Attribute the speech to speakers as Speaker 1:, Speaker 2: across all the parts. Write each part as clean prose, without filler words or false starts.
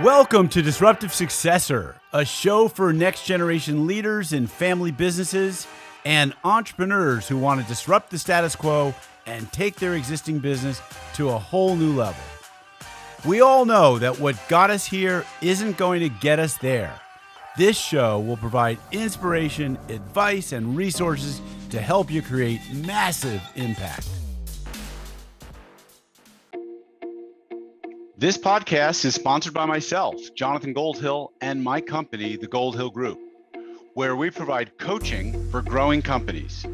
Speaker 1: Welcome to Disruptive Successor, a show for next generation leaders in family businesses and entrepreneurs who want to disrupt the status quo and take their existing business to a whole new level. We all know that what got us here isn't going to get us there. This show will provide inspiration, advice, and resources to help you create massive impact. This podcast is sponsored by myself, Jonathan Goldhill, and my company, the Goldhill Group, where we provide coaching for growing companies.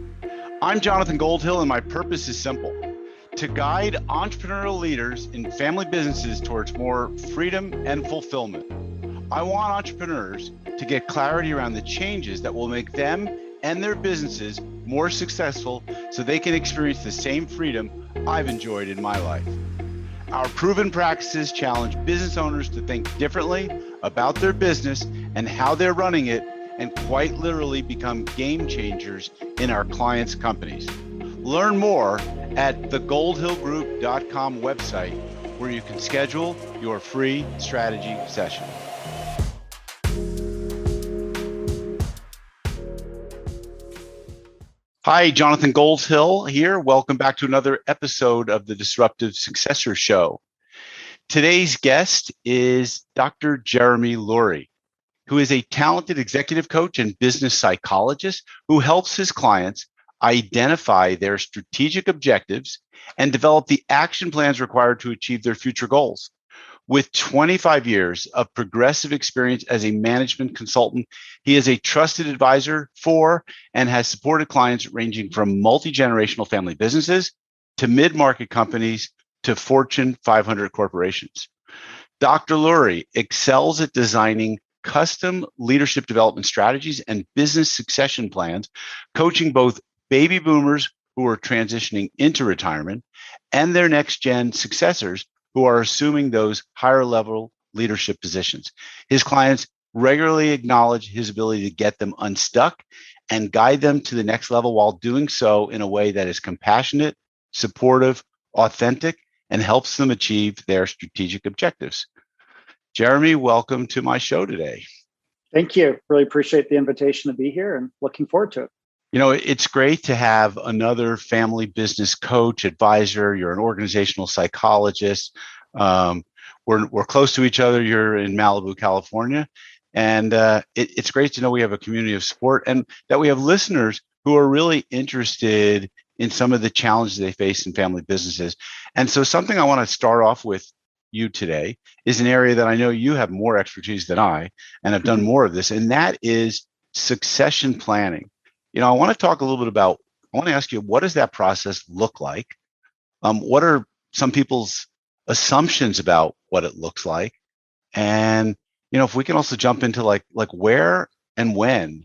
Speaker 1: I'm Jonathan Goldhill, and my purpose is simple: to guide entrepreneurial leaders in family businesses towards more freedom and fulfillment. I want entrepreneurs to get clarity around the changes that will make them and their businesses more successful so they can experience the same freedom I've enjoyed in my life. Our proven practices challenge business owners to think differently about their business and how they're running it, and quite literally become game changers in our clients' companies. Learn more at thegoldhillgroup.com website, where you can schedule your free strategy session. Hi, Jonathan Goldhill here. Welcome back to another episode of the Disruptive Successor Show. Today's guest is Dr. Jeremy Lurey, who is a talented executive coach and business psychologist who helps his clients identify their strategic objectives and develop the action plans required to achieve their future goals. With 25 years of progressive experience as a management consultant, he is a trusted advisor for and has supported clients ranging from multi-generational family businesses to mid-market companies to Fortune 500 corporations. Dr. Lurey excels at designing custom leadership development strategies and business succession plans, coaching both baby boomers who are transitioning into retirement and their next-gen successors who are assuming those higher level leadership positions. His clients regularly acknowledge his ability to get them unstuck and guide them to the next level while doing so in a way that is compassionate, supportive, authentic, and helps them achieve their strategic objectives. Jeremy, welcome to my show today.
Speaker 2: Thank you. Really appreciate the invitation to be here and looking forward to it.
Speaker 1: You know, it's great to have another family business coach, advisor. You're an organizational psychologist. We're close to each other. You're in Malibu, California. And it's great to know we have a community of support and that we have listeners who are really interested in some of the challenges they face in family businesses. And so something I want to start off with you today is an area that I know you have more expertise than I, and have done more of this, and that is succession planning. You know, I want to talk a little bit about, I want to ask you, what does that process look like? What are some people's assumptions about what it looks like? And, you know, if we can also jump into like where and when,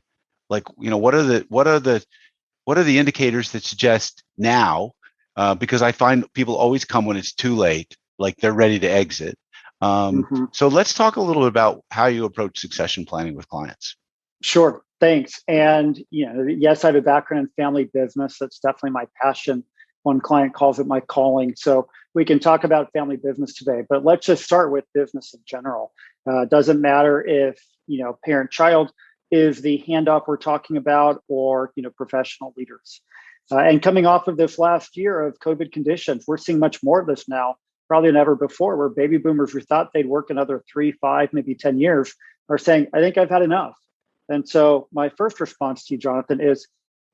Speaker 1: like, you know, what are the indicators that suggest now? Because I find people always come when it's too late, like they're ready to exit. So let's talk a little bit about how you approach succession planning with clients.
Speaker 2: Sure. Thanks. And, you know, yes, I have a background in family business. That's definitely my passion. One client calls it my calling. So we can talk about family business today, but let's just start with business in general. Doesn't matter if, you know, parent-child is the handoff we're talking about, or, you know, professional leaders. And coming off of this last year of COVID conditions, we're seeing much more of this now, probably than ever before, where baby boomers who thought they'd work another 3, 5, maybe 10 years are saying, I think I've had enough. And so my first response to you, Jonathan, is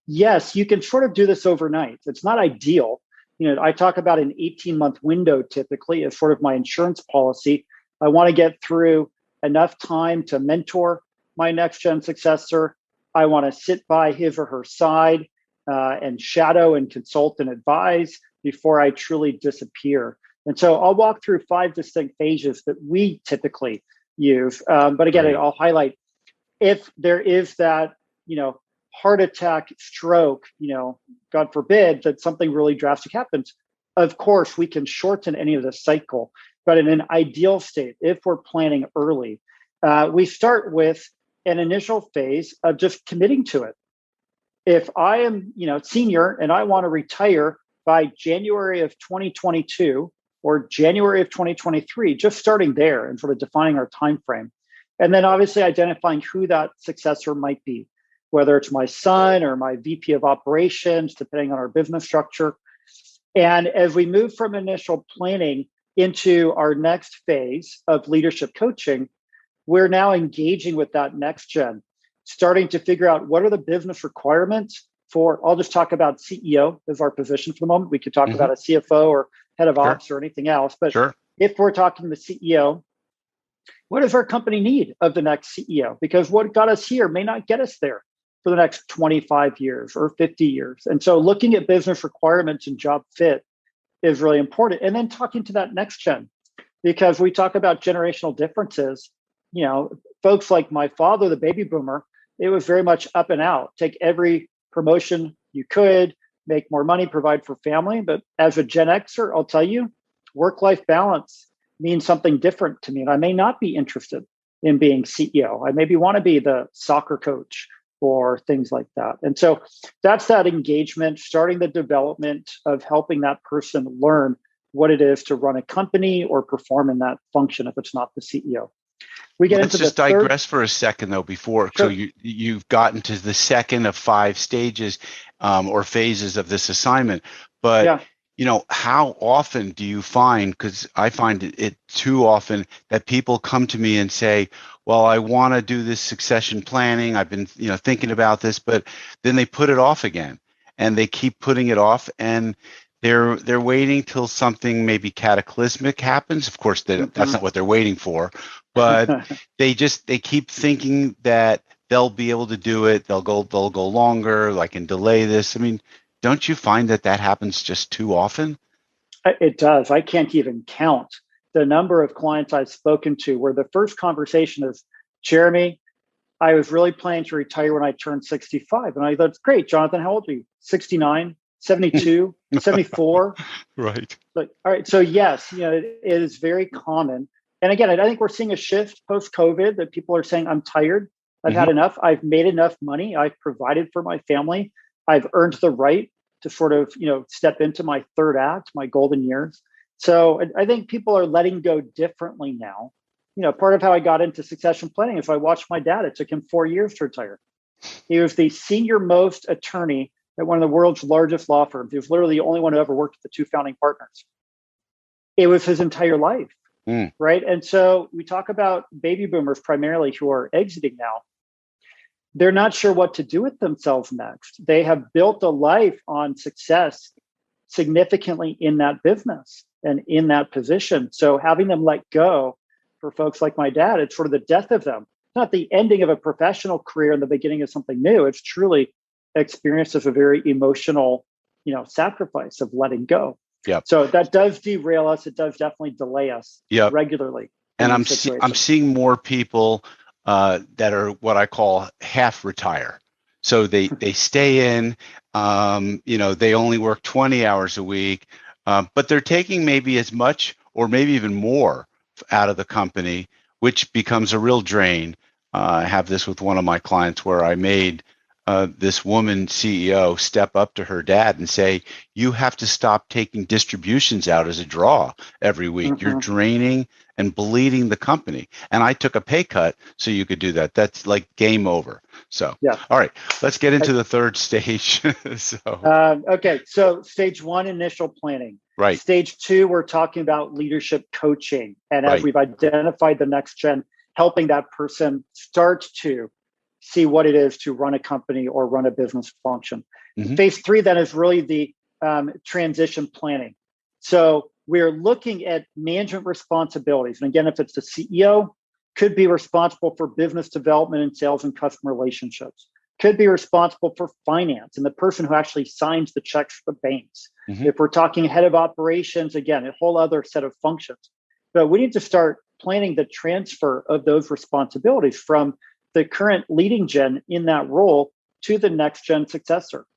Speaker 2: yes, you can sort of do this overnight. It's not ideal. You know, I talk about an 18-month window typically as sort of my insurance policy. I want to get through enough time to mentor my next-gen successor. I want to sit by his or her side and shadow and consult and advise before I truly disappear. And so I'll walk through 5 distinct phases that we typically use. But again, I'll highlight, if there is that, you know, heart attack, stroke, you know, God forbid that something really drastic happens, of course, we can shorten any of the cycle. But in an ideal state, if we're planning early, we start with an initial phase of just committing to it. If I am, you know, senior and I want to retire by January of 2022, or January of 2023, just starting there and sort of defining our time frame. And then obviously identifying who that successor might be, whether it's my son or my VP of operations, depending on our business structure. And as we move from initial planning into our next phase of leadership coaching, we're now engaging with that next gen, starting to figure out what are the business requirements for, I'll just talk about CEO as our position for the moment. We could talk about a CFO or head of ops or anything else. But if we're talking the CEO, what does our company need of the next CEO? Because what got us here may not get us there for the next 25 years or 50 years. And so looking at business requirements and job fit is really important. And then talking to that next gen, because we talk about generational differences. You know, folks like my father, the baby boomer, it was very much up and out. Take every promotion you could, make more money, provide for family. But as a Gen Xer, I'll tell you, work-life balance means something different to me. And I may not be interested in being CEO. I maybe want to be the soccer coach or things like that. And so that's that engagement, starting the development of helping that person learn what it is to run a company or perform in that function if it's not the CEO.
Speaker 1: Let's just digress for a second, though, before.
Speaker 2: Sure.
Speaker 1: So you've gotten to the second of 5 stages or phases of this assignment. But, you know, how often do you find, because I find it too often that people come to me and say, well, I want to do this succession planning. I've been, thinking about this, but then they put it off again and they keep putting it off, and they're waiting till something maybe cataclysmic happens. Of course, that's not what they're waiting for, but they keep thinking that they'll be able to do it. They'll go longer. I can delay this. I mean, don't you find that happens just too often?
Speaker 2: It does. I can't even count the number of clients I've spoken to where the first conversation is, Jeremy, I was really planning to retire when I turned 65. And I thought, great, Jonathan, how old are you? 69, 72, 74?
Speaker 1: Right.
Speaker 2: Like, all right. So yes, it is very common. And again, I think we're seeing a shift post-COVID that people are saying, I'm tired. I've had enough. I've made enough money. I've provided for my family. I've earned the right to sort of, step into my third act, my golden years. So I think people are letting go differently now. Part of how I got into succession planning is I watched my dad. It took him 4 years to retire. He was the senior most attorney at one of the world's largest law firms. He was literally the only one who ever worked with the 2 founding partners. It was his entire life, right? And so we talk about baby boomers primarily who are exiting now. They're not sure what to do with themselves next. They have built a life on success significantly in that business and in that position. So having them let go, for folks like my dad, it's sort of the death of them. It's not the ending of a professional career and the beginning of something new. It's truly experienced as a very emotional, sacrifice of letting go.
Speaker 1: Yeah.
Speaker 2: So that does derail us. It does definitely delay us regularly.
Speaker 1: And I'm seeing more people that are what I call half retire. So they stay in, they only work 20 hours a week, but they're taking maybe as much or maybe even more out of the company, which becomes a real drain. I have this with one of my clients where I made this woman CEO step up to her dad and say, you have to stop taking distributions out as a draw every week. You're draining and bleeding the company. And I took a pay cut so you could do that. That's like game over. So, all right, let's get into the third stage.
Speaker 2: Okay. So stage 1, initial planning.
Speaker 1: Right.
Speaker 2: Stage 2, we're talking about leadership coaching. And as we've identified the next gen, helping that person start to see what it is to run a company or run a business function. Phase 3 then is really the transition planning. So we're looking at management responsibilities. And again, if it's the CEO, could be responsible for business development and sales and customer relationships, could be responsible for finance and the person who actually signs the checks for the banks. If we're talking head of operations, again, a whole other set of functions. But we need to start planning the transfer of those responsibilities from the current leading gen in that role to the next gen successor.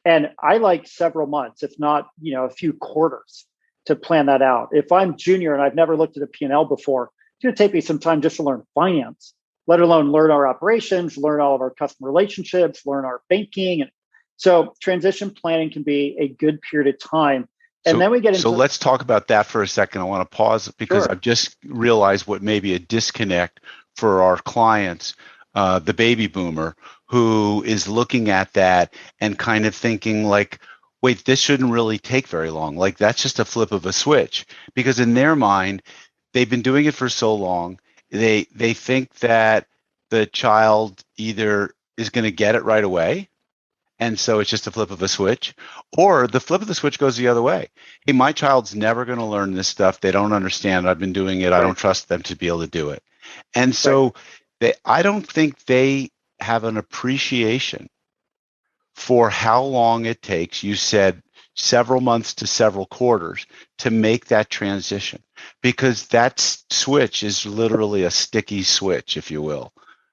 Speaker 2: And I like several months, if not, a few quarters to plan that out. If I'm junior and I've never looked at a P&L before, it's going to take me some time just to learn finance, let alone learn our operations, learn all of our customer relationships, learn our banking. And so transition planning can be a good period of time And then we get
Speaker 1: So
Speaker 2: into
Speaker 1: let's talk about that for a second. I want to pause because
Speaker 2: Sure.
Speaker 1: I've just realized what may be a disconnect for our clients, the baby boomer, who is looking at that and kind of thinking like, wait, this shouldn't really take very long. Like that's just a flip of a switch. Because in their mind, they've been doing it for so long. They think that the child either is going to get it right away, and so it's just a flip of a switch, or the flip of the switch goes the other way. Hey, my child's never going to learn this stuff. They don't understand. I've been doing it. I don't trust them to be able to do it. And so I don't think they have an appreciation for how long it takes. You said several months to several quarters to make that transition, because that switch is literally a sticky switch, if you will.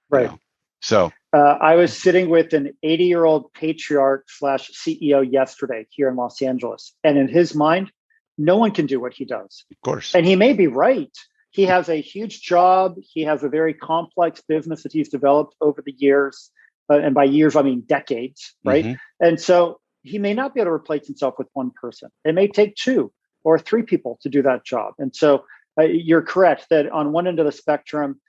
Speaker 2: Right.
Speaker 1: You know? So
Speaker 2: I was sitting with an 80-year-old patriarch / CEO yesterday here in Los Angeles. And in his mind, no one can do what he does.
Speaker 1: of course.
Speaker 2: And he may be right. He has a huge job. He has a very complex business that he's developed over the years. And by years, I mean decades, right?
Speaker 1: Mm-hmm.
Speaker 2: And so he may not be able to replace himself with one person. It may take 2 or 3 people to do that job. And so you're correct that on one end of the spectrum,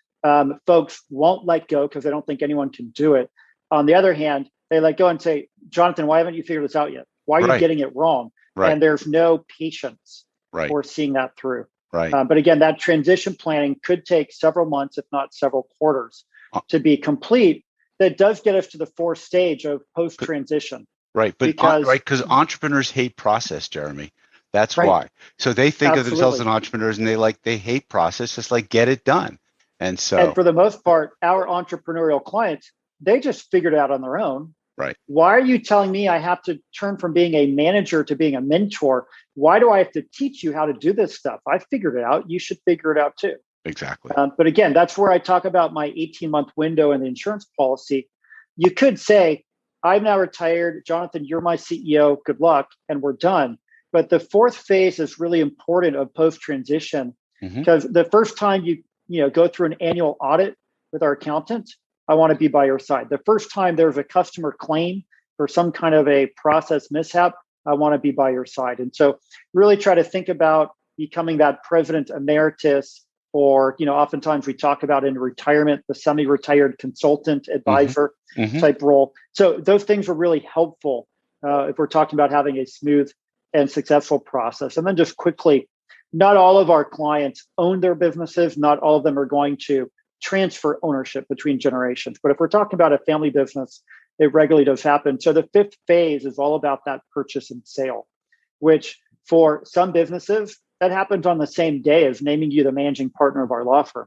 Speaker 2: folks won't let go because they don't think anyone can do it. On the other hand, they let go and say, Jonathan, why haven't you figured this out yet? Why are you getting it wrong?
Speaker 1: Right.
Speaker 2: And there's no patience
Speaker 1: Right.
Speaker 2: for seeing that through.
Speaker 1: Right.
Speaker 2: But again, that transition planning could take several months, if not several quarters, to be complete. That does get us to the 4th stage of post-transition.
Speaker 1: Right. But because entrepreneurs hate process, Jeremy. That's why. So they think of themselves as entrepreneurs and they hate process, just like get it done. And
Speaker 2: for the most part, our entrepreneurial clients, they just figured it out on their own.
Speaker 1: Right.
Speaker 2: Why are you telling me I have to turn from being a manager to being a mentor? Why do I have to teach you how to do this stuff? I figured it out. You should figure it out too.
Speaker 1: Exactly.
Speaker 2: But again, that's where I talk about my 18-month window in the insurance policy. You could say, I'm now retired. Jonathan, you're my CEO. Good luck. And we're done. But the 4th phase is really important of post-transition, because the first time you go through an annual audit with our accountant, I want to be by your side. The first time there's a customer claim for some kind of a process mishap, I want to be by your side. And so really try to think about becoming that president emeritus, or, oftentimes we talk about in retirement, the semi-retired consultant advisor type role. So those things are really helpful if we're talking about having a smooth and successful process. And then just quickly, not all of our clients own their businesses. Not all of them are going to transfer ownership between generations. But if we're talking about a family business, it regularly does happen. So the 5th phase is all about that purchase and sale, which for some businesses, that happens on the same day as naming you the managing partner of our law firm.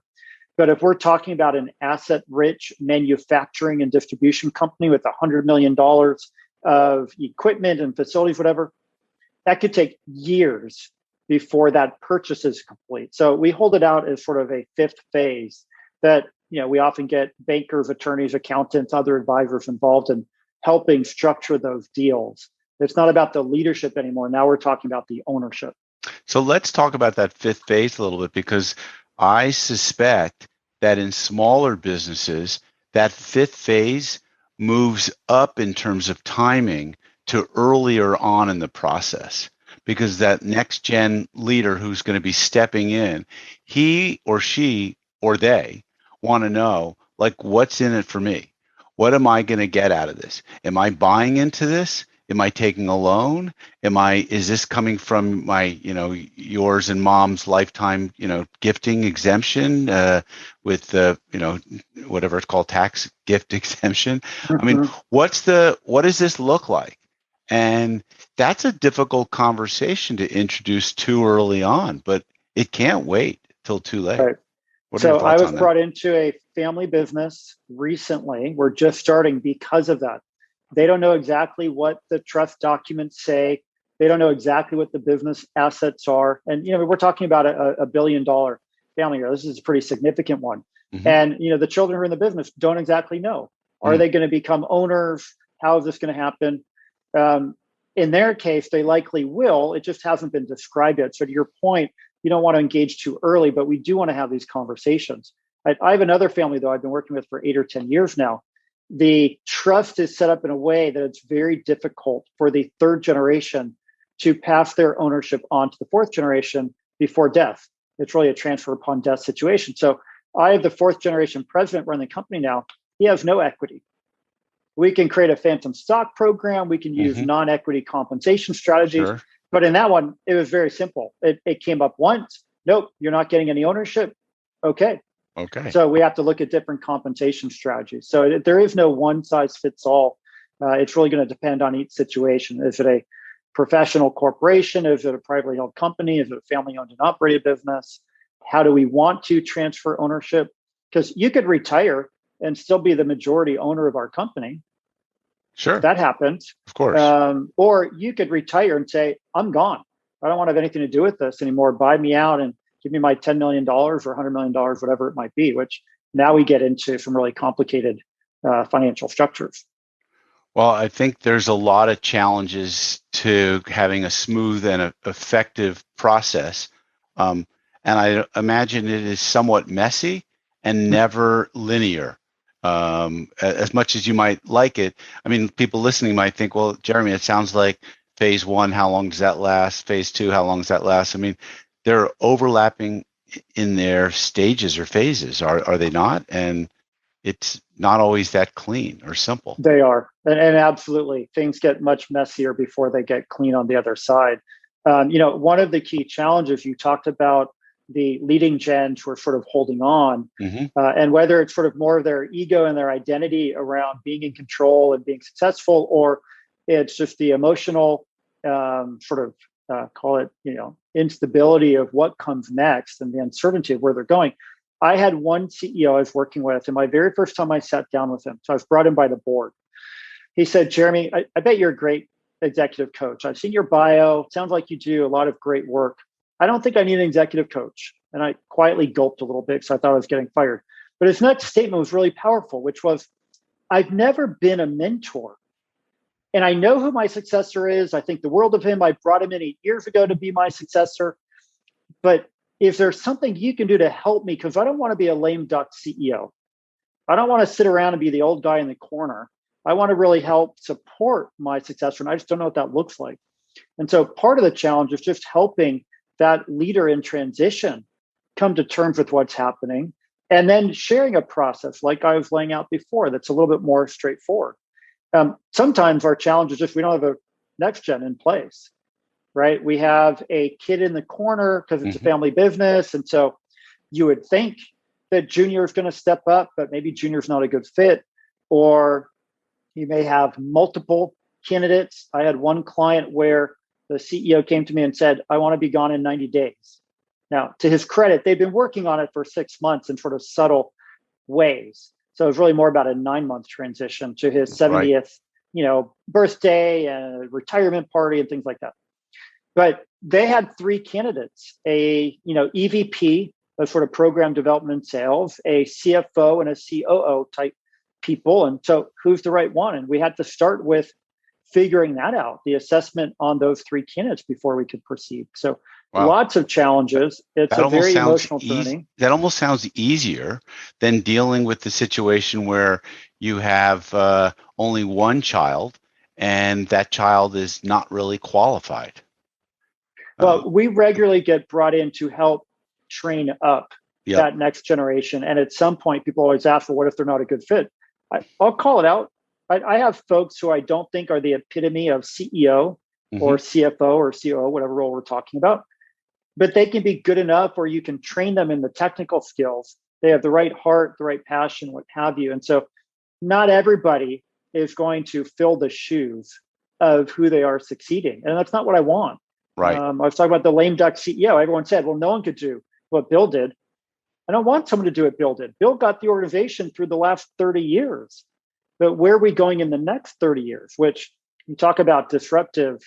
Speaker 2: But if we're talking about an asset-rich manufacturing and distribution company with $100 million of equipment and facilities, whatever, that could take years before that purchase is complete. So we hold it out as sort of a 5th phase that, we often get bankers, attorneys, accountants, other advisors involved in helping structure those deals. It's not about the leadership anymore. Now we're talking about the ownership.
Speaker 1: So let's talk about that 5th phase a little bit, because I suspect that in smaller businesses, that 5th phase moves up in terms of timing to earlier on in the process, because that next gen leader who's going to be stepping in, he or she or they want to know, like, what's in it for me? What am I going to get out of this? Am I buying into this? Am I taking a loan? Is this coming from my, yours and mom's lifetime, gifting exemption with the, whatever it's called, tax gift exemption? I mean, what does this look like? And that's a difficult conversation to introduce too early on, but it can't wait till too late.
Speaker 2: Right.
Speaker 1: What are your
Speaker 2: So I
Speaker 1: thoughts
Speaker 2: was
Speaker 1: on that?
Speaker 2: brought into a family business recently. We're just starting because of that. They don't know exactly what the trust documents say. They don't know exactly what the business assets are. And, we're talking about a $1 billion family here. This is a pretty significant one. And, the children who are in the business don't exactly know. Are they going to become owners? How is this going to happen? In their case, they likely will. It just hasn't been described yet. So to your point, you don't want to engage too early, but we do want to have these conversations. I have another family, though, I've been working with for 8 or 10 years now. The trust is set up in a way that it's very difficult for the 3rd generation to pass their ownership on to the fourth generation before death. It's really a transfer upon death situation. So I have the fourth generation president running the company now. He has no equity. We can create a phantom stock program. We can use non-equity compensation strategies.
Speaker 1: Sure.
Speaker 2: But in that one, it was very simple. It came up once. Nope, you're not getting any ownership. Okay. So we have to look at different compensation strategies. So there is no one size fits all. It's really going to depend on each situation. Is it a professional corporation? Is it a privately held company? Is it a family owned and operated business? How do we want to transfer ownership? Because you could retire and still be the majority owner of our company.
Speaker 1: Sure.
Speaker 2: That happens.
Speaker 1: Of course.
Speaker 2: Or you could retire and say, I'm gone. I don't want to have anything to do with this anymore. Buy me out and give me my $10 million or $100 million, whatever it might be, which now we get into some really complicated financial structures.
Speaker 1: Well, I think there's a lot of challenges to having a smooth and effective process. And I imagine it is somewhat messy and never linear. As much as you might like it. I mean, people listening might think, well, Jeremy, it sounds like phase one, how long does that last? Phase two, how long does that last? I mean, they're overlapping in their stages or phases, are they not? And it's not always that clean or simple.
Speaker 2: They are. And absolutely, things get much messier before they get clean on the other side. One of the key challenges you talked about, the leading gens who are sort of holding on, and whether it's sort of more of their ego and their identity around being in control and being successful, or it's just the emotional call it, instability of what comes next and the uncertainty of where they're going. I had one CEO I was working with, and my very first time I sat down with him, so I was brought in by the board. He said, Jeremy, I bet you're a great executive coach. I've seen your bio. Sounds like you do a lot of great work. I don't think I need an executive coach. And I quietly gulped a little bit because I thought I was getting fired. But his next statement was really powerful, which was, I've never been a mentor. And I know who my successor is. I think the world of him. I brought him in 8 years ago to be my successor. But is there something you can do to help me? Because I don't want to be a lame duck CEO. I don't want to sit around and be the old guy in the corner. I want to really help support my successor. And I just don't know what that looks like. And so part of the challenge is just helping that leader in transition come to terms with what's happening, and then sharing a process like I was laying out before that's a little bit more straightforward. Sometimes our challenge is just we don't have a next gen in place, right? We have a kid in the corner because it's a family business. And so you would think that junior is going to step up, but maybe junior is not a good fit. Or you may have multiple candidates. I had one client where the CEO came to me and said, I want to be gone in 90 days. Now, to his credit, they've been working on it for 6 months in sort of subtle ways. So it was really more about a 9-month transition to his 70th, birthday and retirement party and things like that. But they had 3 candidates, a, EVP of sort of program development and sales, a CFO and a COO type people. And so who's the right one? And we had to start with figuring that out, the assessment on those 3 candidates before we could proceed. So lots of challenges. It's a very emotional journey.
Speaker 1: That almost sounds easier than dealing with the situation where you have only one child and that child is not really qualified.
Speaker 2: Well, we regularly get brought in to help train up that next generation. And at some point, people always ask, well, what if they're not a good fit? I'll call it out. I have folks who I don't think are the epitome of CEO or CFO or COO, whatever role we're talking about, but they can be good enough or you can train them in the technical skills. They have the right heart, the right passion, what have you. And so not everybody is going to fill the shoes of who they are succeeding. And that's not what I want.
Speaker 1: Right.
Speaker 2: I was talking about the lame duck CEO. Everyone said, well, no one could do what Bill did. I don't want someone to do what Bill did. Bill got the organization through the last 30 years. But where are we going in the next 30 years? Which you talk about disruptive,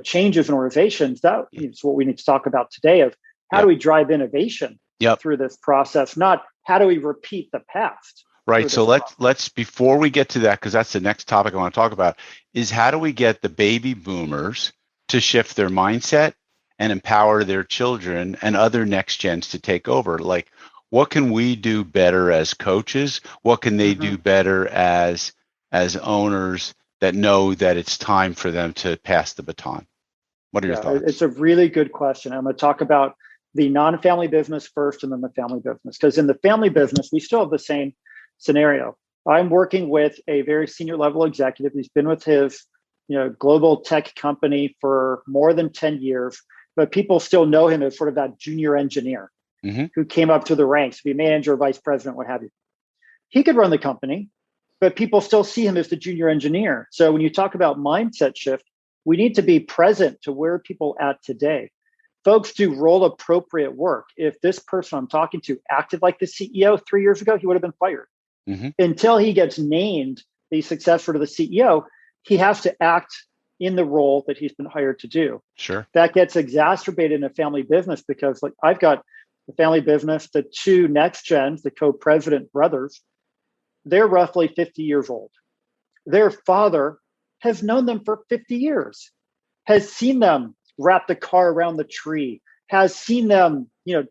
Speaker 2: changes in organizations. That is what we need to talk about today. Of how do we drive innovation through this process? Not how do we repeat the past?
Speaker 1: Right. So let's before we get to that, because that's the next topic I want to talk about, is how do we get the baby boomers to shift their mindset and empower their children and other next gens to take over? Like, what can we do better as coaches? What can they do better as owners that know that it's time for them to pass the baton? What are your
Speaker 2: Yeah,
Speaker 1: thoughts?
Speaker 2: it's a really good question. I'm going to talk about the non-family business first and then the family business. Because in the family business, we still have the same scenario. I'm working with a very senior level executive. He's been with his global tech company for more than 10 years, but people still know him as sort of that junior engineer who came up to the ranks to be manager, vice president, what have you. He could run the company, but people still see him as the junior engineer. So when you talk about mindset shift, we need to be present to where people at today. Folks do role appropriate work. If this person I'm talking to acted like the CEO 3 years ago, he would have been fired. Until he gets named the successor to the CEO, he has to act in the role that he's been hired to do.
Speaker 1: Sure.
Speaker 2: That gets exacerbated in a family business because I've got the family business, the two next gens, the co-president brothers, they're roughly 50 years old. Their father has known them for 50 years, has seen them wrap the car around the tree, has seen them,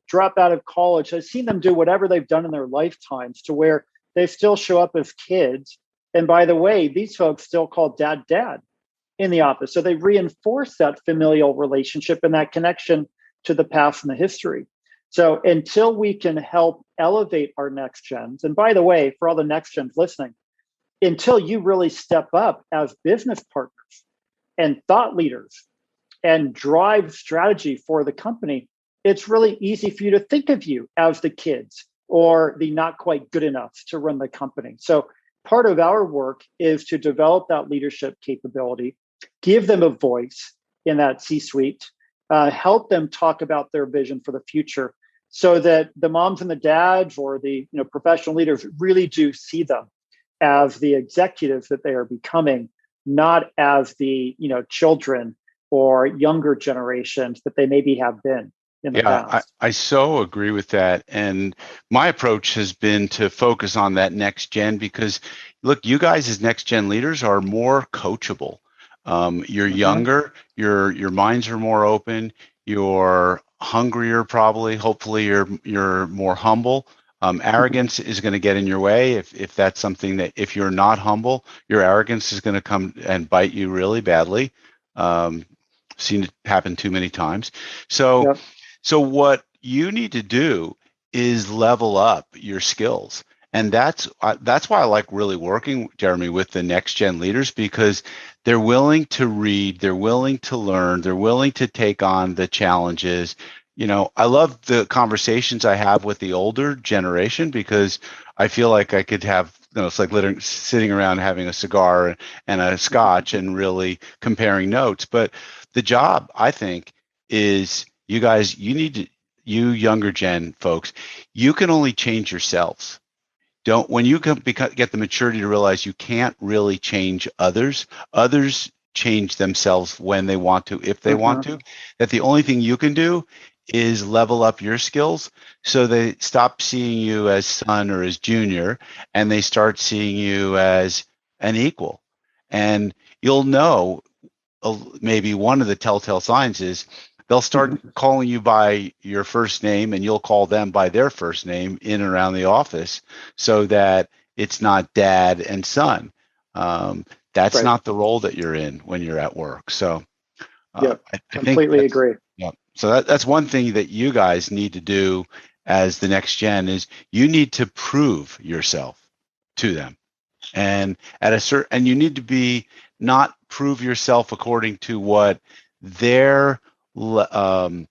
Speaker 2: drop out of college, has seen them do whatever they've done in their lifetimes to where they still show up as kids. And by the way, these folks still call dad in the office. So they reinforce that familial relationship and that connection to the past and the history. So until we can help elevate our next gens, and by the way, for all the next gens listening, until you really step up as business partners and thought leaders and drive strategy for the company, it's really easy for you to think of you as the kids or the not quite good enough to run the company. So part of our work is to develop that leadership capability, give them a voice in that C-suite, help them talk about their vision for the future so that the moms and the dads or the professional leaders really do see them as the executives that they are becoming, not as the children or younger generations that they maybe have been in the past.
Speaker 1: I so agree with that. And my approach has been to focus on that next gen because, look, you guys as next gen leaders are more coachable. You're younger, your minds are more open, you're hungrier probably, hopefully you're more humble. Arrogance is going to get in your way if that's something that if you're not humble, your arrogance is going to come and bite you really badly. Seen it happen too many times. So what you need to do is level up your skills. And that's why I like really working, Jeremy, with the next gen leaders, because they're willing to read, they're willing to learn, they're willing to take on the challenges. I love the conversations I have with the older generation because I feel like I could have, it's like literally sitting around having a cigar and a scotch and really comparing notes. But the job, I think, is you guys, you younger gen folks, you can only change yourselves. When you get the maturity to realize you can't really change others change themselves when they want to, if they want to, that the only thing you can do is level up your skills so they stop seeing you as son or as junior and they start seeing you as an equal. And you'll know maybe one of the telltale signs is they'll start calling you by your first name and you'll call them by their first name in and around the office so that it's not dad and son. That's not the role that you're in when you're at work. So
Speaker 2: I completely agree.
Speaker 1: Yeah. So that's one thing that you guys need to do as the next gen is you need to prove yourself to them. And and you need to be not prove yourself according to what their benchmark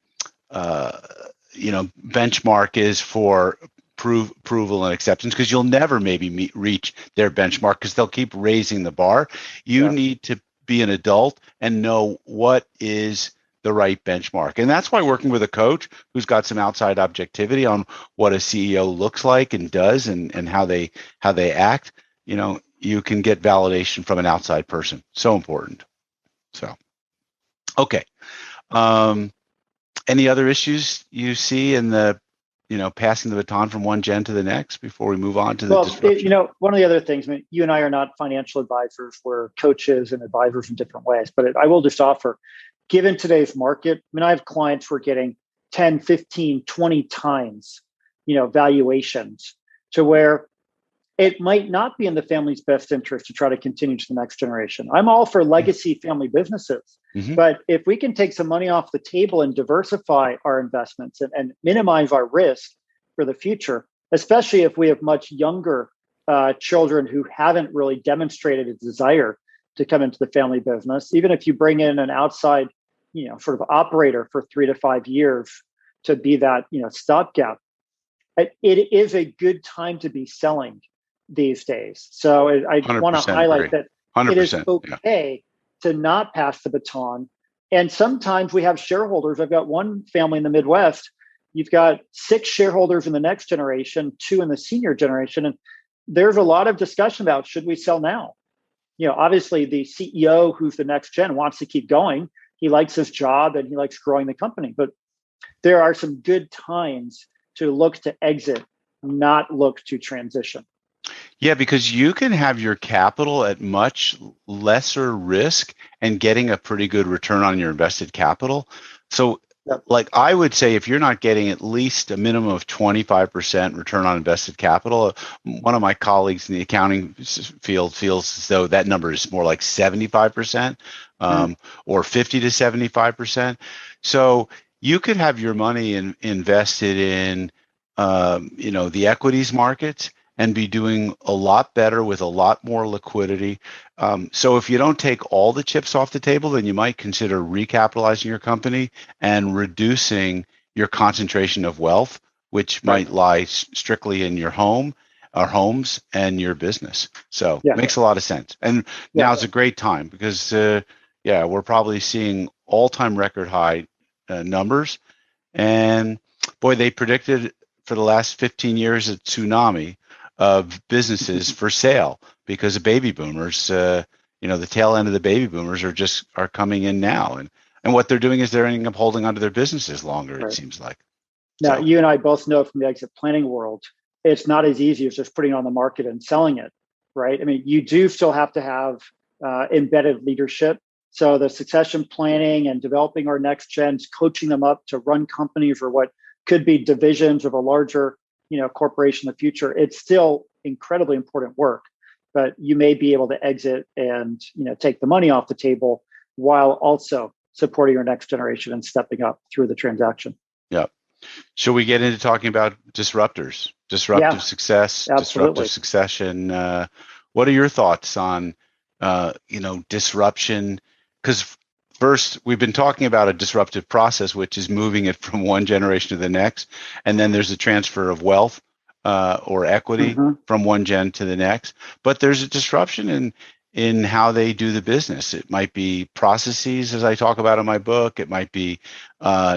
Speaker 1: is for approval and acceptance, because you'll never maybe reach their benchmark because they'll keep raising the bar. You need to be an adult and know what is the right benchmark. And that's why working with a coach who's got some outside objectivity on what a CEO looks like and does and how they act, you can get validation from an outside person. So important. So, okay. Any other issues you see in the, passing the baton from one gen to the next before we move on to the disruption?
Speaker 2: One of the other things, you and I are not financial advisors. We're coaches and advisors in different ways, but I will just offer, given today's market, I have clients who are getting 10, 15, 20 times, valuations to where it might not be in the family's best interest to try to continue to the next generation. I'm all for legacy family businesses, But if we can take some money off the table and diversify our investments and minimize our risk for the future, especially if we have much younger children who haven't really demonstrated a desire to come into the family business, even if you bring in an outside, sort of operator for 3 to 5 years to be that, stopgap, it is a good time to be selling these days. So I want to highlight
Speaker 1: agree.
Speaker 2: that it is okay to not pass the baton. And sometimes we have shareholders. I've got one family in the Midwest. You've got 6 shareholders in the next generation, 2 in the senior generation. And there's a lot of discussion about, should we sell now? Obviously the CEO, who's the next gen, wants to keep going. He likes his job and he likes growing the company. But there are some good times to look to exit, not look to transition.
Speaker 1: Yeah, because you can have your capital at much lesser risk and getting a pretty good return on your invested capital. So like I would say, if you're not getting at least a minimum of 25% return on invested capital, one of my colleagues in the accounting field feels as though that number is more like 75% or 50 to 75%. So you could have your money invested in, the equities markets and be doing a lot better with a lot more liquidity. So if you don't take all the chips off the table, then you might consider recapitalizing your company and reducing your concentration of wealth, which might lie strictly in your home or homes and your business. So it makes a lot of sense. And now is a great time because, we're probably seeing all-time record high numbers. And boy, they predicted for the last 15 years a tsunami of businesses for sale because of baby boomers. The tail end of the baby boomers are coming in now, and what they're doing is they're ending up holding onto their businesses longer. It seems like.
Speaker 2: Now, you and I both know from the exit planning world, it's not as easy as just putting it on the market and selling it, right? I mean, you do still have to have embedded leadership. So the succession planning and developing our next gens, coaching them up to run companies or what could be divisions of a larger corporation in the future, it's still incredibly important work, but you may be able to exit and, take the money off the table while also supporting your next generation and stepping up through the transaction.
Speaker 1: Yeah. Shall we get into talking about disruptors, disruptive success, disruptive succession? What are your thoughts on, disruption? Because first, we've been talking about a disruptive process, which is moving it from one generation to the next. And then there's a transfer of wealth or equity from one gen to the next. But there's a disruption in how they do the business. It might be processes, as I talk about in my book. It might be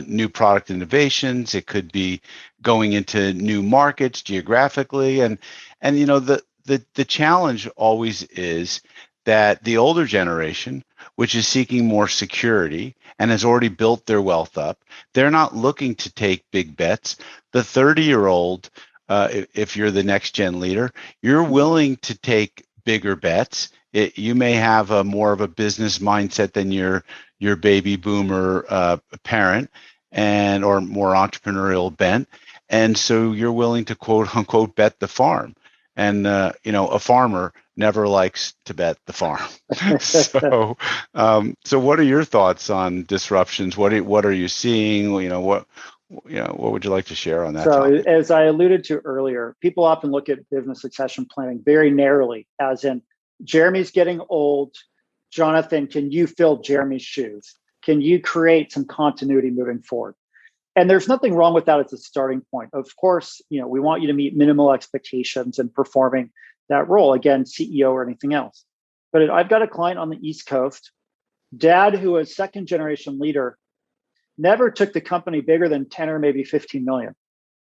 Speaker 1: new product innovations. It could be going into new markets geographically. And the challenge always is that the older generation, which is seeking more security and has already built their wealth up, they're not looking to take big bets. The 30-year-old, if you're the next gen leader, you're willing to take bigger bets. You may have more of a business mindset than your baby boomer parent or more entrepreneurial bent. And so you're willing to quote unquote bet the farm. And, a farmer never likes to bet the farm. So what are your thoughts on disruptions? What are you seeing? What would you like to share on that topic?
Speaker 2: As I alluded to earlier, people often look at business succession planning very narrowly, as in Jeremy's getting old. Jonathan, can you fill Jeremy's shoes? Can you create some continuity moving forward? And there's nothing wrong with that as a starting point. Of course, we want you to meet minimal expectations and performing that role, again, CEO or anything else. But I've got a client on the East Coast, dad who was second generation leader, never took the company bigger than 10 or maybe 15 million,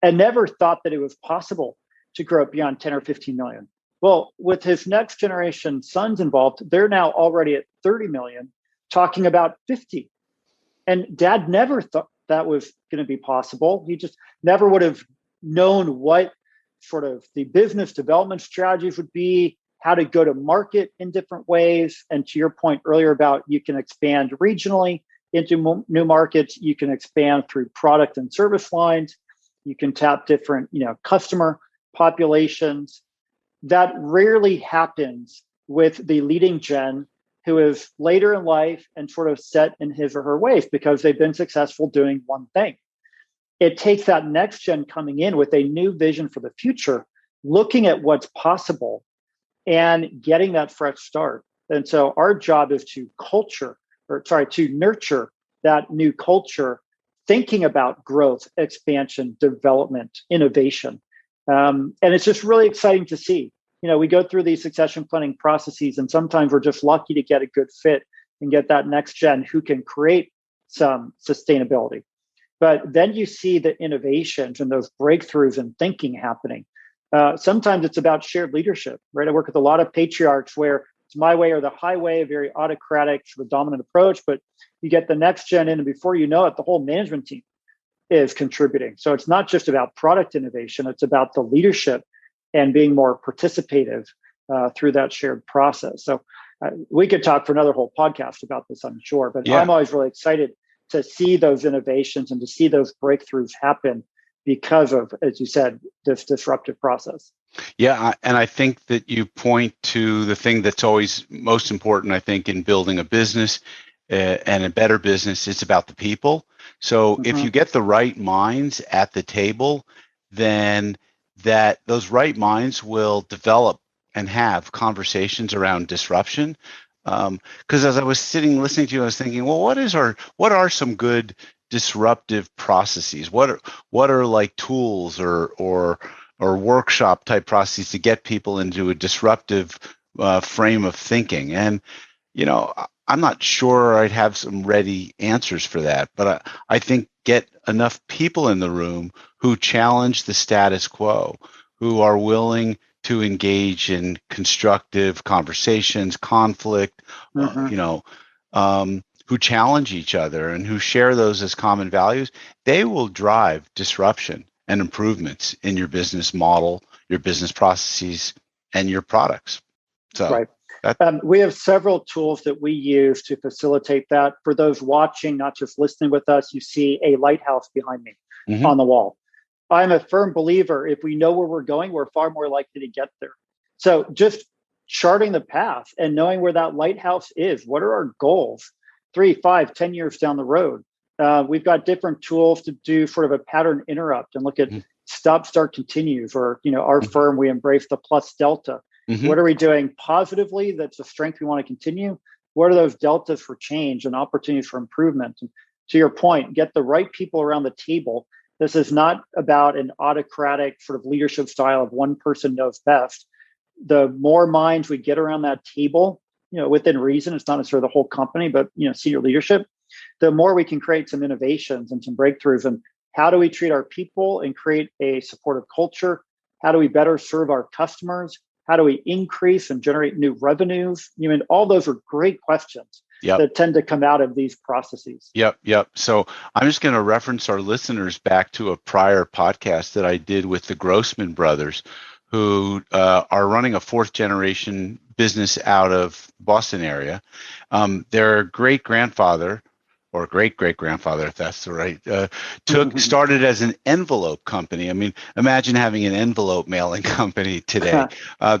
Speaker 2: and never thought that it was possible to grow it beyond 10 or 15 million. Well, with his next generation sons involved, they're now already at 30 million, talking about 50. And dad never thought that was going to be possible. He just never would have known what sort of the business development strategies would be, how to go to market in different ways. And to your point earlier about you can expand regionally into new markets, you can expand through product and service lines, you can tap different, customer populations. That rarely happens with the leading gen who is later in life and sort of set in his or her ways because they've been successful doing one thing. It takes that next gen coming in with a new vision for the future, looking at what's possible and getting that fresh start. And so our job is to nurture that new culture, thinking about growth, expansion, development, innovation. And it's just really exciting to see. We go through these succession planning processes, and sometimes we're just lucky to get a good fit and get that next gen who can create some sustainability. But then you see the innovations and those breakthroughs and thinking happening. Sometimes it's about shared leadership, right? I work with a lot of patriarchs where it's my way or the highway, a very autocratic, sort of dominant approach, but you get the next gen in, and before you know it, the whole management team is contributing. So it's not just about product innovation, it's about the leadership and being more participative through that shared process. So we could talk for another whole podcast about this, I'm sure, but I'm always really excited to see those innovations and to see those breakthroughs happen because of, as you said, this disruptive process.
Speaker 1: Yeah, and I think that you point to the thing that's always most important, I think, in building a business and a better business. It's about the people. So if you get the right minds at the table, then those right minds will develop and have conversations around disruption. Because as I was sitting listening to you, I was thinking, well, what are some good disruptive processes? What are like tools or workshop type processes to get people into a disruptive frame of thinking? And I'm not sure I'd have some ready answers for that, but I think get enough people in the room who challenge the status quo, who are willing to engage in constructive conversations, conflict, who challenge each other and who share those as common values. They will drive disruption and improvements in your business model, your business processes, and your products. So
Speaker 2: right. We have several tools that we use to facilitate that. For those watching, not just listening with us, you see a lighthouse behind me on the wall. I'm a firm believer, if we know where we're going, we're far more likely to get there. So just charting the path and knowing where that lighthouse is, what are our goals 3, 5, 10 years down the road? We've got different tools to do sort of a pattern interrupt and look at stop, start, continues, or, our firm, we embrace the plus delta. What are we doing positively that's a strength we want to continue? What are those deltas for change and opportunities for improvement? And to your point, get the right people around the table. This is not about an autocratic sort of leadership style of one person knows best. The more minds we get around that table, within reason, it's not necessarily the whole company, but, senior leadership, the more we can create some innovations and some breakthroughs. And how do we treat our people and create a supportive culture? How do we better serve our customers? How do we increase and generate new revenues? All those are great questions that tend to come out of these processes.
Speaker 1: Yep. So I'm just going to reference our listeners back to a prior podcast that I did with the Grossman brothers, who are running a 4th generation business out of Boston area. Their great-grandfather, or great-great-grandfather, if that's the right, started as an envelope company. I mean, imagine having an envelope mailing company today.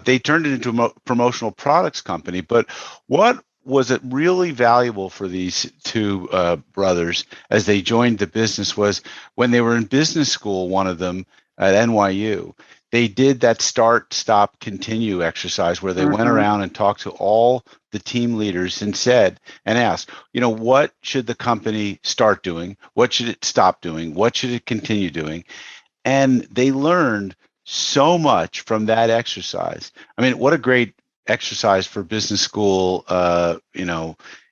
Speaker 1: They turned it into a promotional products company. But what was it really valuable for these two brothers as they joined the business was when they were in business school, one of them at NYU, they did that start, stop, continue exercise where they went around and talked to all the team leaders and asked, what should the company start doing? What should it stop doing? What should it continue doing? And they learned so much from that exercise. I mean, what a great exercise for business school,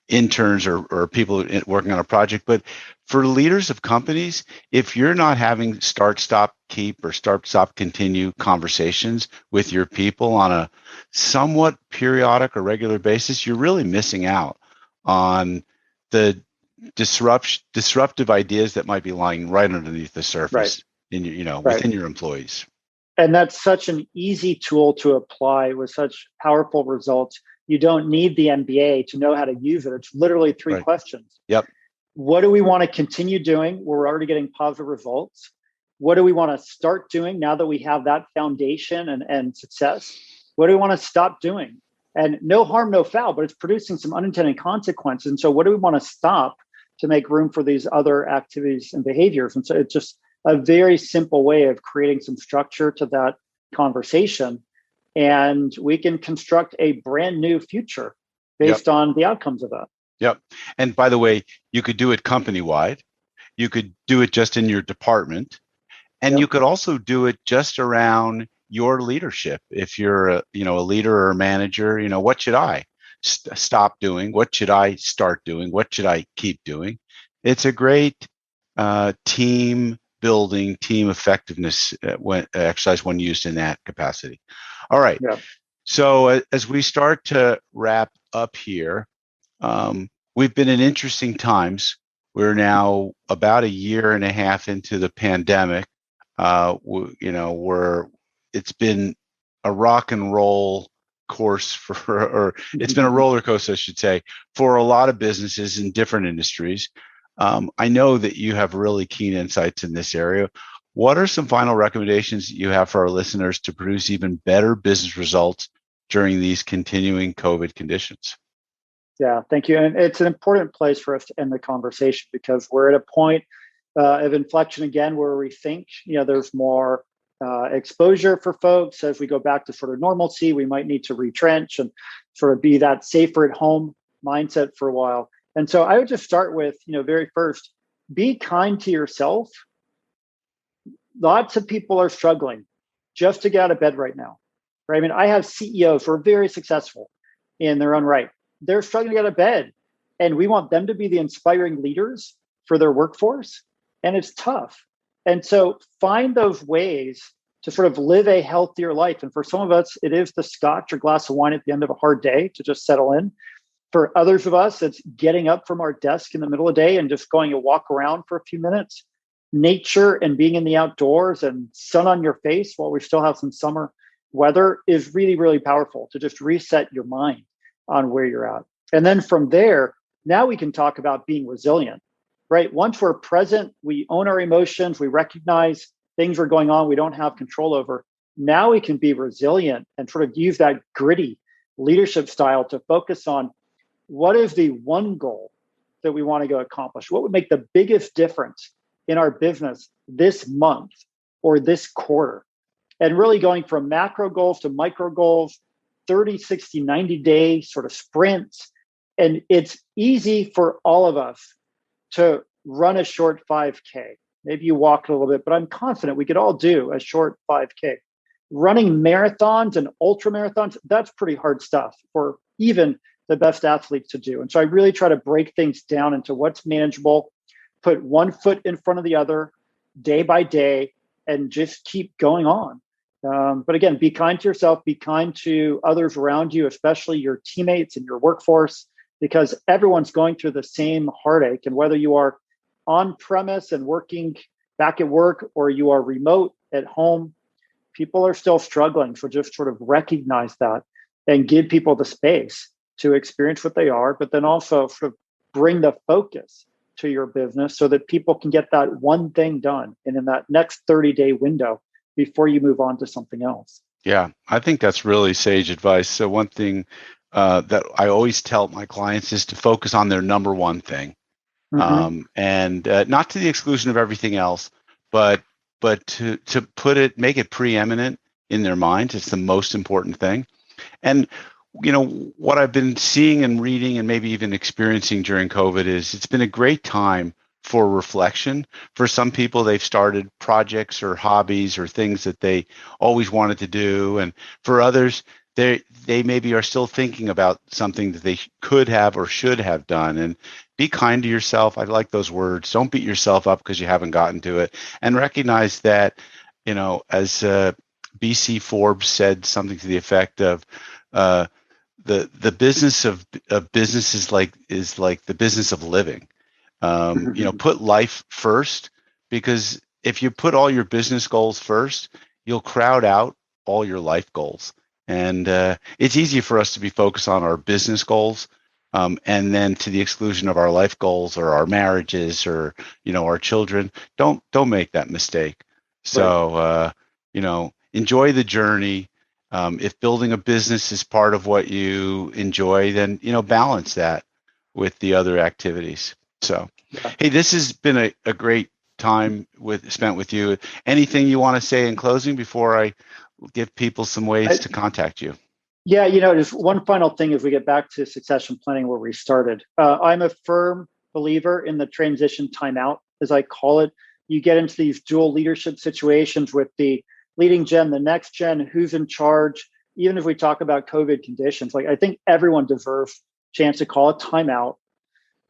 Speaker 1: interns or people working on a project. But for leaders of companies, if you're not having start, stop, keep or start, stop, continue conversations with your people on a somewhat periodic or regular basis, you're really missing out on the disruptive ideas that might be lying right underneath the surface within your employees.
Speaker 2: And that's such an easy tool to apply with such powerful results. You don't need the MBA to know how to use it. It's literally 3 questions.
Speaker 1: Yep.
Speaker 2: What do we want to continue doing? We're already getting positive results. What do we want to start doing now that we have that foundation and success? What do we want to stop doing? And no harm, no foul, but it's producing some unintended consequences. And so what do we want to stop to make room for these other activities and behaviors? And so it's just a very simple way of creating some structure to that conversation. And we can construct a brand new future based on the outcomes of that.
Speaker 1: Yep. And by the way, you could do it company-wide. You could do it just in your department. And you could also do it just around your leadership. If you're a leader or a manager, what should I stop doing? What should I start doing? What should I keep doing? It's a great team building, team effectiveness exercise when used in that capacity. All right. Yeah. So as we start to wrap up here, we've been in interesting times. We're now about a year and a half into the pandemic. It's been a rock and roll course or it's been a roller coaster, I should say, for a lot of businesses in different industries. I know that you have really keen insights in this area. What are some final recommendations that you have for our listeners to produce even better business results during these continuing COVID conditions?
Speaker 2: Yeah, thank you. And it's an important place for us to end the conversation because we're at a point of inflection again where we think there's more exposure for folks. As we go back to sort of normalcy, we might need to retrench and sort of be that safer at home mindset for a while. And so I would just start with, very first, be kind to yourself. Lots of people are struggling just to get out of bed right now, right? I mean, I have CEOs who are very successful in their own right. They're struggling to get out of bed, and we want them to be the inspiring leaders for their workforce. And it's tough. And so find those ways to sort of live a healthier life. And for some of us, it is the scotch or glass of wine at the end of a hard day to just settle in. For others of us, it's getting up from our desk in the middle of the day and just going a walk around for a few minutes. Nature and being in the outdoors and sun on your face while we still have some summer weather is really, really powerful to just reset your mind on where you're at. And then from there, now we can talk about being resilient, right? Once we're present, we own our emotions, we recognize things are going on we don't have control over. Now we can be resilient and sort of use that gritty leadership style to focus on what is the one goal that we want to go accomplish? What would make the biggest difference in our business this month or this quarter? And really going from macro goals to micro goals, 30, 60, 90-day sort of sprints. And it's easy for all of us to run a short 5K. Maybe you walk a little bit, but I'm confident we could all do a short 5K. Running marathons and ultra marathons, that's pretty hard stuff for even the best athletes to do. And so I really try to break things down into what's manageable, put one foot in front of the other day by day, and just keep going on. But again, be kind to yourself, be kind to others around you, especially your teammates and your workforce, because everyone's going through the same heartache. And whether you are on premise and working back at work or you are remote at home, people are still struggling. So just sort of recognize that and give people the space to experience what they are, but then also sort of bring the focus to your business so that people can get that one thing done and in that next 30-day window before you move on to something else.
Speaker 1: Yeah, I think that's really sage advice. So one thing that I always tell my clients is to focus on their number one thing, and not to the exclusion of everything else, but to make it preeminent in their minds. It's the most important thing. And what I've been seeing and reading and maybe even experiencing during COVID is it's been a great time for reflection. For some people, they've started projects or hobbies or things that they always wanted to do. And for others, they maybe are still thinking about something that they could have or should have done. And be kind to yourself. I like those words. Don't beat yourself up because you haven't gotten to it. And recognize that, as BC Forbes said something to the effect of, the business of business is like the business of living. Put life first, because if you put all your business goals first, you'll crowd out all your life goals. And it's easy for us to be focused on our business goals, and then to the exclusion of our life goals or our marriages or our children. Don't make that mistake. So enjoy the journey. If building a business is part of what you enjoy, then, balance that with the other activities. So, Hey, this has been a great time spent with you. Anything you want to say in closing before I give people some ways to contact you?
Speaker 2: Yeah, just one final thing as we get back to succession planning where we started. I'm a firm believer in the transition timeout, as I call it. You get into these dual leadership situations with the leading gen, the next gen, who's in charge. Even if we talk about COVID conditions, I think everyone deserves a chance to call a timeout.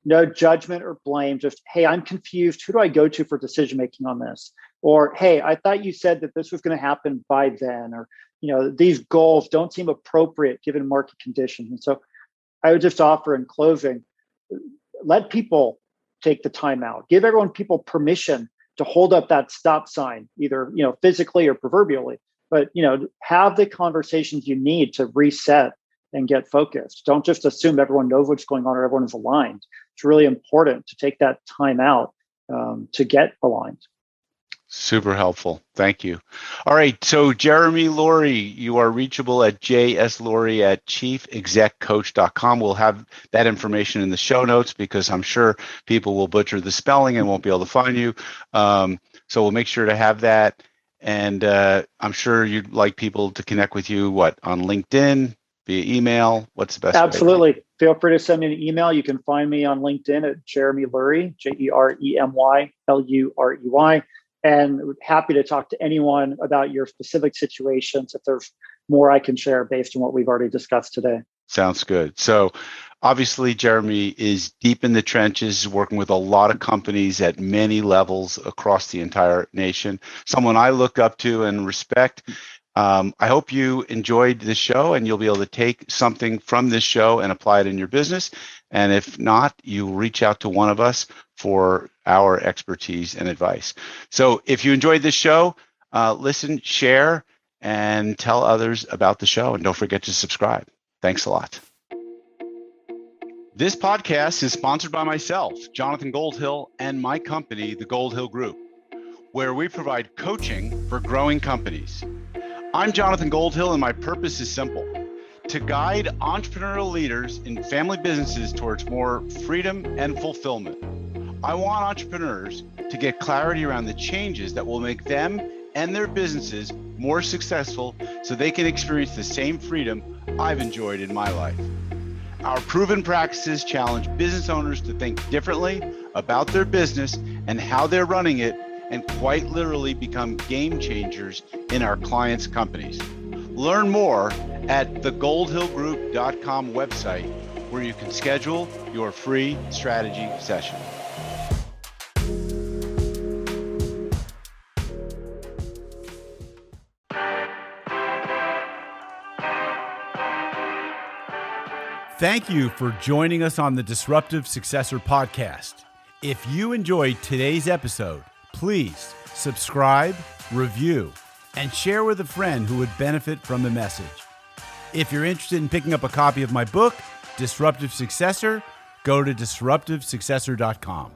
Speaker 2: No judgment or blame, just, hey, I'm confused. Who do I go to for decision-making on this? Or, hey, I thought you said that this was going to happen by then. Or, these goals don't seem appropriate given market conditions. And so I would just offer in closing, let people take the time out. Give people permission to hold up that stop sign, either, physically or proverbially. But, have the conversations you need to reset and get focused. Don't just assume everyone knows what's going on or everyone is aligned. It's really important to take that time out to get aligned.
Speaker 1: Super helpful. Thank you. All right. So Jeremy Lurey, you are reachable at jslurey@chiefexeccoach.com. We'll have that information in the show notes because I'm sure people will butcher the spelling and won't be able to find you. So we'll make sure to have that. And I'm sure you'd like people to connect with you, on LinkedIn, via email? What's the best way?
Speaker 2: Absolutely. Feel free to send me an email. You can find me on LinkedIn at Jeremy Lurey, JeremyLurey. And happy to talk to anyone about your specific situations if there's more I can share based on what we've already discussed today.
Speaker 1: Sounds good. So obviously, Jeremy is deep in the trenches, working with a lot of companies at many levels across the entire nation. Someone I look up to and respect. I hope you enjoyed this show and you'll be able to take something from this show and apply it in your business. And if not, you reach out to one of us for our expertise and advice. So if you enjoyed this show, listen, share, and tell others about the show. And don't forget to subscribe. Thanks a lot. This podcast is sponsored by myself, Jonathan Goldhill, and my company, the Goldhill Group, where we provide coaching for growing companies. I'm Jonathan Goldhill, and my purpose is simple: to guide entrepreneurial leaders in family businesses towards more freedom and fulfillment. I want entrepreneurs to get clarity around the changes that will make them and their businesses more successful so they can experience the same freedom I've enjoyed in my life. Our proven practices challenge business owners to think differently about their business and how they're running it, and quite literally become game changers in our clients' companies. Learn more at thegoldhillgroup.com website, where you can schedule your free strategy session. Thank you for joining us on the Disruptive Successor Podcast. If you enjoyed today's episode, please subscribe, review, and share with a friend who would benefit from the message. If you're interested in picking up a copy of my book, Disruptive Successor, go to disruptivesuccessor.com.